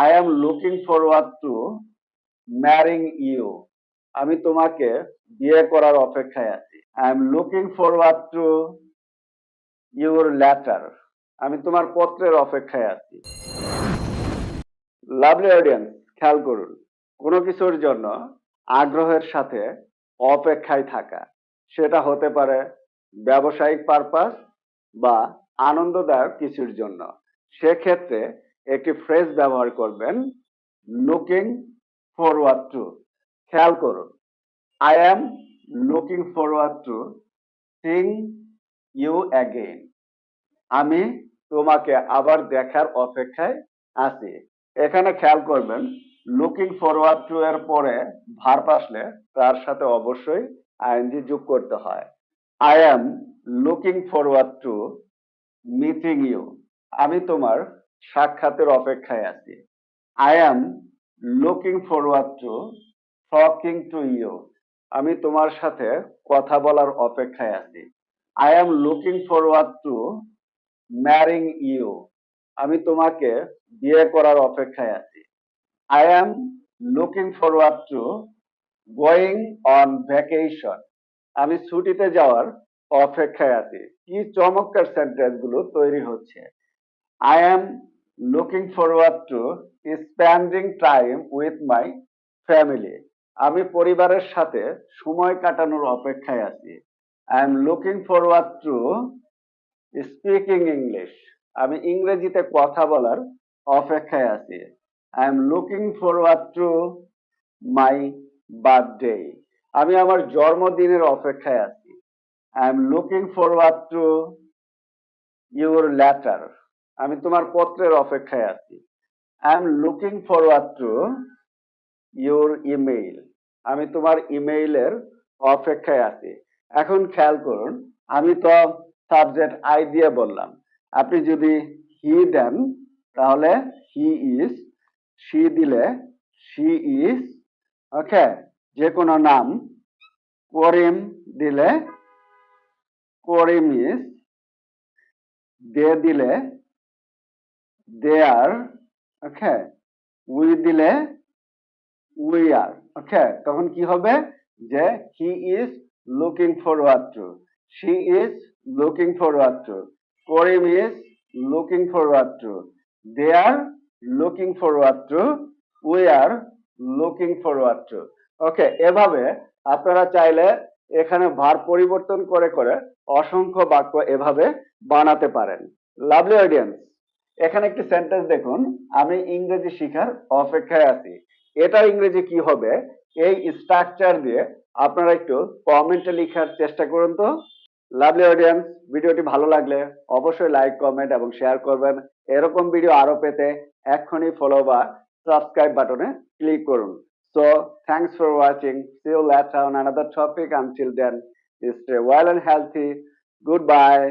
I am looking forward to marrying you. আমি তোমাকে বিয়ে করার অপেক্ষায় আছি। I am looking forward to your letter. আমি তোমার পত্রের অপেক্ষায় আছি। লাভলি অডিয়েন্স, খেয়াল করুন, কোনো কিছুর জন্য আগ্রহের সাথে অপেক্ষায় থাকা, সেটা হতে পারে ব্যবসায়িক পারপাস বা আনন্দদায়ক কিছুর জন্য। সেক্ষেত্রে একটি ফ্রেজ ব্যবহার করবেন, লুকিং ফরওয়ার্ড টু। খেয়াল করুন, I am looking forward to seeing you again. আমি তোমাকে আবার দেখার অপেক্ষায় আছি। এখানে খেয়াল করবেন, লুকিং ফরওয়ার্ড টু এর পরে ভার্ব আসলে তার সাথে অবশ্যই আইএনজি যোগ করতে হয়। I am looking forward to meeting you. আমি তোমার সাক্ষাতের অপেক্ষায় আছি। I am looking forward to talking to you. আমি তোমার সাথে কথা বলার অপেক্ষায় আছি। I am looking forward to marrying you. আমি তোমাকে বিয়ে করার অপেক্ষায় আছি। I am looking forward to going on vacation. আমি ছুটিতে যাওয়ার অপেক্ষায় আছি। কি চমৎকার সেন্টেন্স গুলো তৈরি হচ্ছে। I am looking forward two spending time with my family. আমি পরিবারের সাথে সময় কাটানোর অপেক্ষায় আছি। I am looking forward to speaking English. আমি ইংরেজিতে কথা বলার অপেক্ষায় আছি। I am looking forward to my birthday. আমি আমার জন্মদিনের অপেক্ষায় আছি। I am looking forward to your letter. আমি তোমার পত্রের অপেক্ষায় আছি। I am looking forward to your email. আমি তোমার ইমেইলের অপেক্ষায় আছি। এখন খেয়াল করুন, আমি তো সাবজেক্ট আই দিয়ে বললাম। আপনি যদি হি দেন তাহলে হি ইজ, শি দিলে শি ইজ, ওকে, যে কোনো নাম। করিম দিলে করিম ইজ, দে দিলে দে আর, ওকে, উই দিলে উই আর, ওকে। তখন কি হবে যে he is looking forward to, she is looking forward to, Karim is looking forward to, they are looking forward to, we are looking forward to. Okay, এভাবে আপনারা চাইলে এখানে ভার্ব পরিবর্তন করে করে অসংখ্য বাক্য এভাবে বানাতে পারেন। লাভলি অডিয়েন্স, এখানে একটি সেন্টেন্স দেখুন, আমি ইংরেজি শিখার অপেক্ষায় আছি। এটার ইংরেজি কি হবে, এই স্ট্রাকচার দিয়ে আপনারা একটু কমেন্টে লেখার চেষ্টা করুন তো। লাভলি অডিয়েন্স, ভিডিওটি ভালো লাগলে অবশ্যই লাইক, কমেন্ট এবং শেয়ার করবেন। এরকম ভিডিও আরো পেতে এক্ষুনি ফলো বা সাবস্ক্রাইব বাটনে ক্লিক করুন। So thanks for watching. See you later on another topic. Until then, stay well and healthy. Goodbye.